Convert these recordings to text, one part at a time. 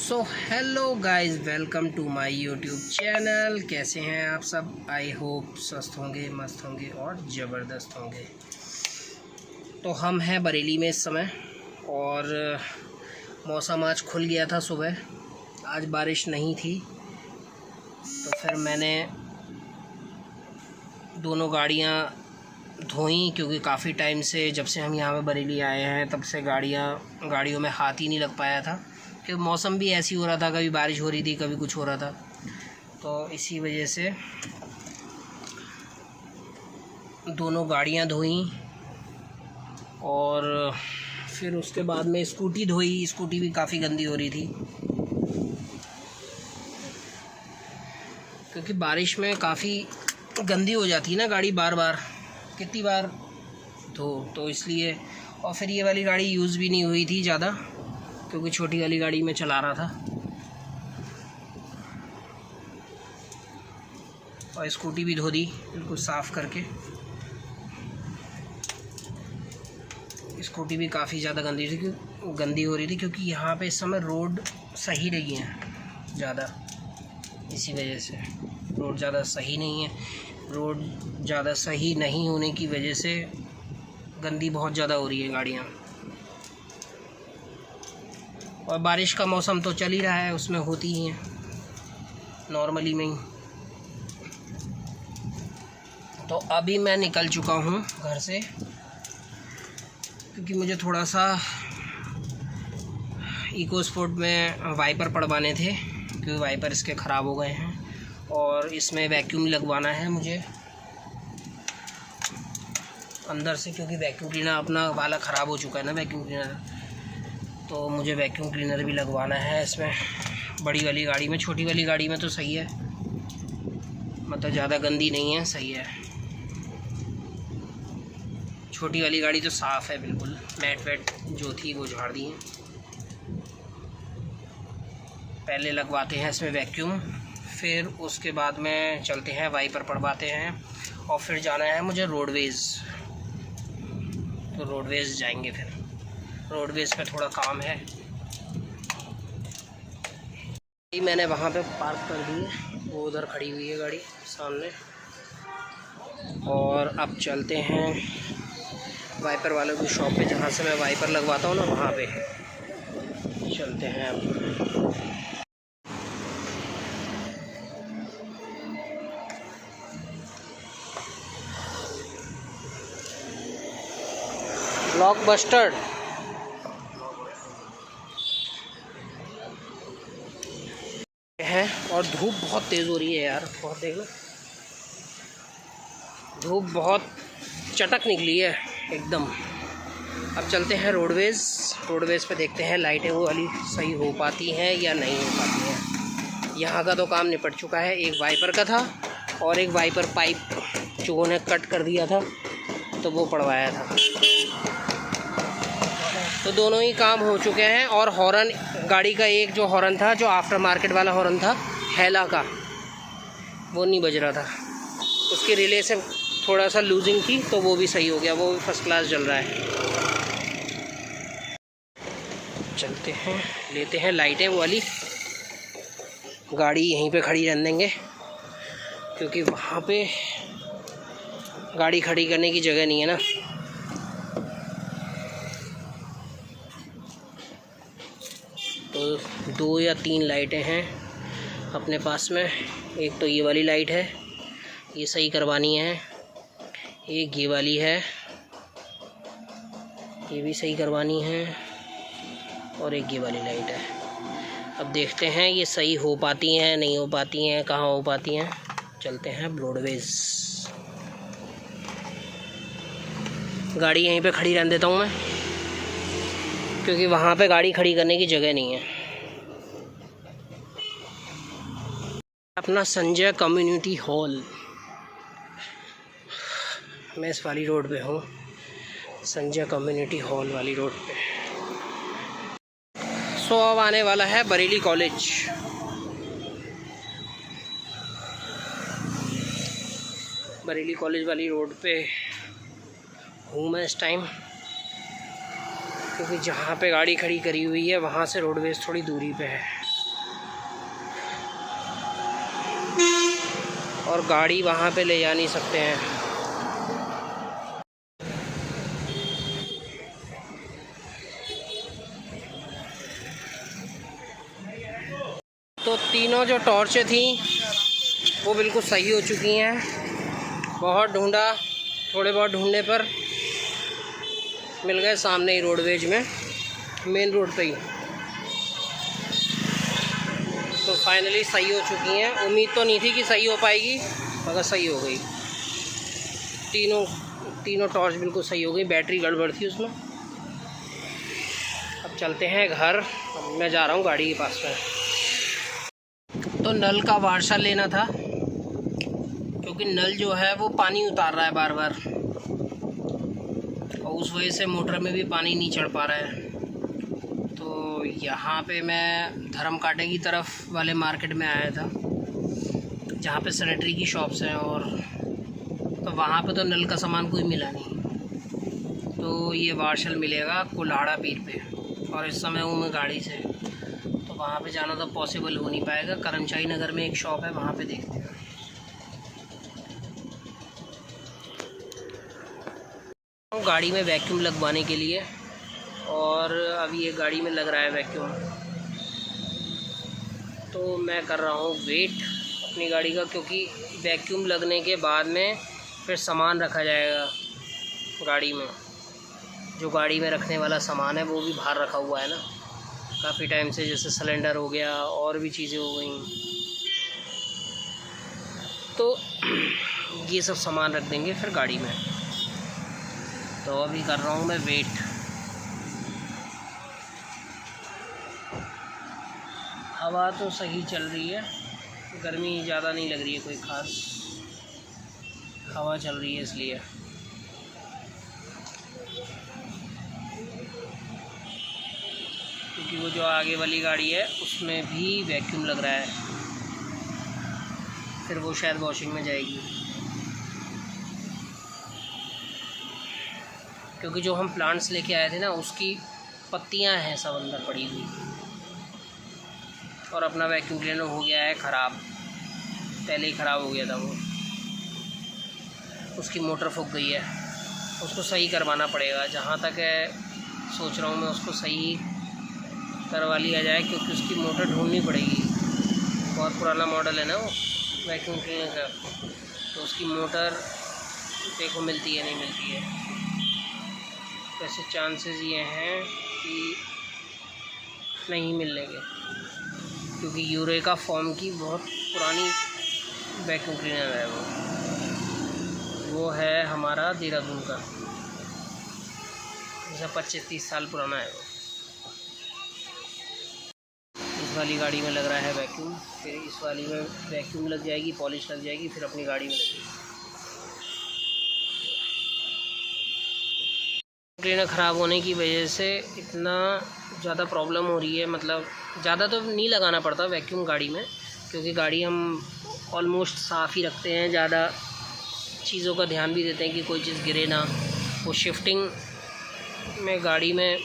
So hello guys, welcome to my YouTube channel. कैसे हैं आप सब? आई होप स्वस्थ होंगे, मस्त होंगे और ज़बरदस्त होंगे। तो हम हैं बरेली में इस समय और मौसम आज खुल गया था सुबह। आज बारिश नहीं थी तो फिर मैंने दोनों गाड़ियां धोई, क्योंकि काफ़ी टाइम से जब से हम यहाँ पे बरेली आए हैं तब से गाड़ियों में हाथ ही नहीं लग पाया था, क्योंकि मौसम भी ऐसी हो रहा था, कभी बारिश हो रही थी कभी कुछ हो रहा था। तो इसी वजह से दोनों गाड़ियाँ धोई और फिर उसके बाद में स्कूटी धोई। स्कूटी भी काफ़ी गंदी हो रही थी, क्योंकि बारिश में काफ़ी गंदी हो जाती है ना गाड़ी, बार बार कितनी बार धो, तो इसलिए। और फिर ये वाली गाड़ी यूज़ भी नहीं हुई थी ज़्यादा, क्योंकि छोटी वाली गाड़ी में चला रहा था। और स्कूटी भी धो दी बिल्कुल साफ़ करके। स्कूटी भी काफ़ी ज़्यादा गंदी हो रही थी, क्योंकि यहाँ पे इस समय रोड सही नहीं है ज़्यादा। इसी वजह से रोड ज़्यादा सही नहीं है। रोड ज़्यादा सही नहीं होने की वजह से गंदी बहुत ज़्यादा हो रही है गाड़ियाँ। और बारिश का मौसम तो चल ही रहा है, उसमें होती ही हैं नॉर्मली में ही। तो अभी मैं निकल चुका हूँ घर से, क्योंकि मुझे थोड़ा सा इको स्पोर्ट में वाइपर पड़वाने थे, क्योंकि वाइपर इसके ख़राब हो गए हैं। और इसमें वैक्यूम लगवाना है मुझे अंदर से, क्योंकि वैक्यूम क्लीनर अपना वाला ख़राब हो चुका है ना, वैक्यूम क्लीनर। तो मुझे वैक्यूम क्लीनर भी लगवाना है इसमें, बड़ी वाली गाड़ी में। छोटी वाली गाड़ी में तो सही है, मतलब ज़्यादा गंदी नहीं है, सही है। छोटी वाली गाड़ी तो साफ़ है बिल्कुल, मैट वैट जो थी वो झाड़ दी है। पहले लगवाते हैं इसमें वैक्यूम, फिर उसके बाद में चलते हैं वाइपर पड़वाते हैं। और फिर जाना है मुझे रोडवेज़, तो रोडवेज़ जाएंगे। फिर रोडवेज़ पे थोड़ा काम है। मैंने वहाँ पे पार्क कर दी है, वो उधर खड़ी हुई है गाड़ी सामने। और अब चलते हैं वाइपर वालों की शॉप पे, जहाँ से मैं वाइपर लगवाता हूँ ना, वहाँ पे चलते हैं अब। ब्लॉकबस्टर है। और धूप बहुत तेज़ हो रही है यार, बहुत देख लो, धूप बहुत चटक निकली है एकदम। अब चलते हैं रोडवेज़ पे, देखते हैं लाइटें वो वाली सही हो पाती हैं या नहीं हो पाती हैं। यहाँ का तो काम निपट चुका है, एक वाइपर का था और एक वाइपर पाइप जो उन्हें कट कर दिया था, तो वो पड़वाया था। तो दोनों ही काम हो चुके हैं। और हॉर्न, गाड़ी का एक जो हॉर्न था, जो आफ्टर मार्केट वाला हॉर्न था हेला का, वो नहीं बज रहा था। उसकी रिले से थोड़ा सा लूजिंग थी, तो वो भी सही हो गया, वो भी फर्स्ट क्लास चल रहा है। चलते हैं, लेते हैं लाइटें वाली। गाड़ी यहीं पे खड़ी रहने देंगे, क्योंकि वहाँ पे गाड़ी खड़ी करने की जगह नहीं है ना। तो 2 या 3 लाइटें हैं अपने पास में। एक तो ये वाली लाइट है, ये सही करवानी है। एक ये वाली है, ये भी सही करवानी है। और एक ये वाली लाइट है। अब देखते हैं ये सही हो पाती हैं नहीं हो पाती हैं, कहाँ हो पाती हैं। चलते हैं रोडवेज़। गाड़ी यहीं पे खड़ी रहने देता हूँ मैं, क्योंकि वहाँ पे गाड़ी खड़ी करने की जगह नहीं है। अपना संजय कम्युनिटी हॉल, मैं इस वाली रोड पे हूँ, संजय कम्युनिटी हॉल वाली रोड पे। सो अब आने वाला है बरेली कॉलेज। बरेली कॉलेज वाली रोड पे हूँ मैं इस टाइम, क्योंकि जहाँ पे गाड़ी खड़ी करी हुई है वहाँ से रोडवेज़ थोड़ी दूरी पे है। और गाड़ी वहाँ पे ले जा नहीं सकते हैं। तो तीनों जो टॉर्चें थी वो बिल्कुल सही हो चुकी हैं। बहुत ढूंढा, थोड़े बहुत ढूंढने पर मिल गए सामने ही रोडवेज में, मेन रोड पे ही। तो फाइनली सही हो चुकी हैं। उम्मीद तो नहीं थी कि सही हो पाएगी, मगर सही हो गई। तीनों टॉर्च बिल्कुल सही हो गई। बैटरी गड़बड़ थी उसमें। अब चलते हैं घर। मैं जा रहा हूँ गाड़ी के पास में। तो नल का वाशर लेना था, क्योंकि नल जो है वो पानी उतार रहा है बार बार, और उस वजह से मोटर में भी पानी नहीं चढ़ पा रहा है। तो यहाँ पे मैं धर्म कांटे की तरफ वाले मार्केट में आया था, जहाँ पे सैनिटरी की शॉप्स हैं, और तो वहाँ पे तो नल का सामान कोई मिला नहीं। तो ये वाशर मिलेगा कुल्हाड़ा पीर पे, और इस समय हूँ मैं गाड़ी से, तो वहाँ पे जाना तो पॉसिबल हो नहीं पाएगा। करमचाई नगर में एक शॉप है, वहाँ पे देखते हैं। गाड़ी में वैक्यूम लगवाने के लिए, और अभी ये गाड़ी में लग रहा है वैक्यूम। तो मैं कर रहा हूँ वेट अपनी गाड़ी का, क्योंकि वैक्यूम लगने के बाद में फिर सामान रखा जाएगा गाड़ी में। जो गाड़ी में रखने वाला सामान है वो भी बाहर रखा हुआ है ना काफ़ी टाइम से, जैसे सिलेंडर हो गया और भी चीज़ें हो गई। तो ये सब सामान रख देंगे फिर गाड़ी में। तो अभी कर रहा हूँ मैं वेट। हवा तो सही चल रही है, गर्मी ज़्यादा नहीं लग रही है कोई ख़ास, हवा चल रही है इसलिए। क्योंकि वो जो आगे वाली गाड़ी है उसमें भी वैक्यूम लग रहा है, फिर वो शायद वॉशिंग में जाएगी। क्योंकि जो हम प्लांट्स लेके आए थे ना, उसकी पत्तियां हैं सब अंदर पड़ी हुई, और अपना वैक्यूम क्लीनर हो गया है ख़राब, पहले ही ख़राब हो गया था वो। उसकी मोटर फूक गई है, उसको सही करवाना पड़ेगा। जहाँ तक है सोच रहा हूँ मैं उसको सही करवा लिया जाए, क्योंकि उसकी मोटर ढूंढनी पड़ेगी। बहुत पुराना मॉडल है ना वो वैक्यूम क्लीनर का, तो उसकी मोटर देखो मिलती है नहीं मिलती है। वैसे चांसेस ये हैं कि नहीं मिलने के, क्योंकि यूरेका फॉर्म की बहुत पुरानी वैक्यूम क्लीनर है वो है हमारा देहरादून का, जैसा 25-30 साल पुराना है वो। इस वाली गाड़ी में लग रहा है वैक्यूम, फिर इस वाली में वैक्यूम लग जाएगी, पॉलिश लग जाएगी, फिर अपनी गाड़ी में लगेगी। क्लीनर ख़राब होने की वजह से इतना ज़्यादा प्रॉब्लम हो रही है। मतलब ज़्यादा तो नहीं लगाना पड़ता वैक्यूम गाड़ी में, क्योंकि गाड़ी हम ऑलमोस्ट साफ़ ही रखते हैं, ज़्यादा चीज़ों का ध्यान भी देते हैं कि कोई चीज़ गिरे ना। वो शिफ्टिंग में गाड़ी में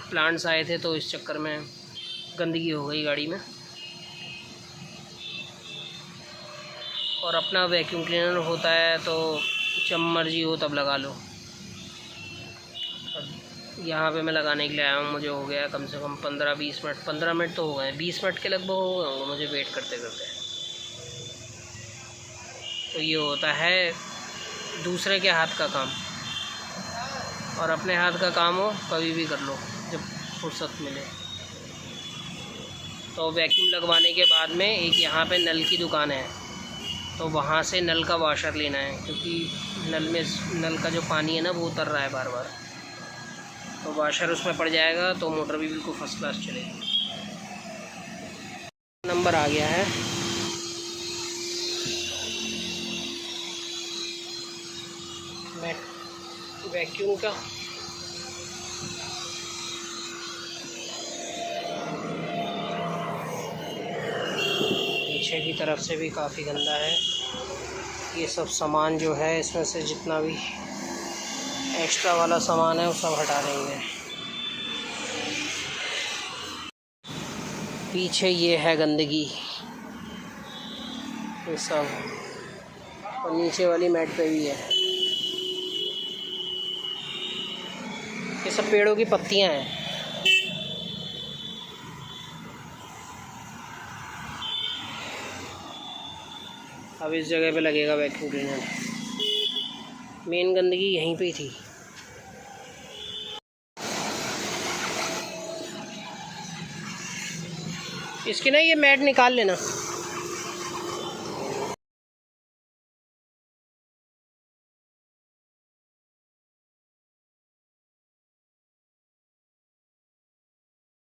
प्लांट्स आए थे, तो इस चक्कर में गंदगी हो गई गाड़ी में। और अपना वैक्यूम क्लीनर होता है तो जब मर्जी हो तब लगा लो। यहाँ पे मैं लगाने के लिए आया हूँ, मुझे हो गया कम से कम 15-20 मिनट, 15 मिनट तो हो गए, 20 मिनट के लगभग हो गए होंगे मुझे वेट करते करते। तो ये होता है दूसरे के हाथ का काम, और अपने हाथ का काम हो कभी भी कर लो जब फुर्सत मिले। तो वैक्यूम लगवाने के बाद में एक यहाँ पे नल की दुकान है, तो वहाँ से नल का वाशर लेना है, क्योंकि नल का जो पानी है ना वो उतर रहा है बार बार। तो वाशर उसमें पड़ जाएगा तो मोटर भी बिल्कुल फर्स्ट क्लास चलेगी। नंबर आ गया है। वैक्यूम का पीछे की तरफ से भी काफ़ी गंदा है। ये सब सामान जो है इसमें से जितना भी एक्स्ट्रा वाला सामान है वो सब हटा देंगे। पीछे ये है गंदगी, ये सब और नीचे वाली मैट पे भी है। ये सब पेड़ों की पत्तियां हैं। अब इस जगह पे लगेगा वैक्यूम क्लीनर। मेन गंदगी यहीं पे ही थी। इसकी ना ये मैट निकाल लेना।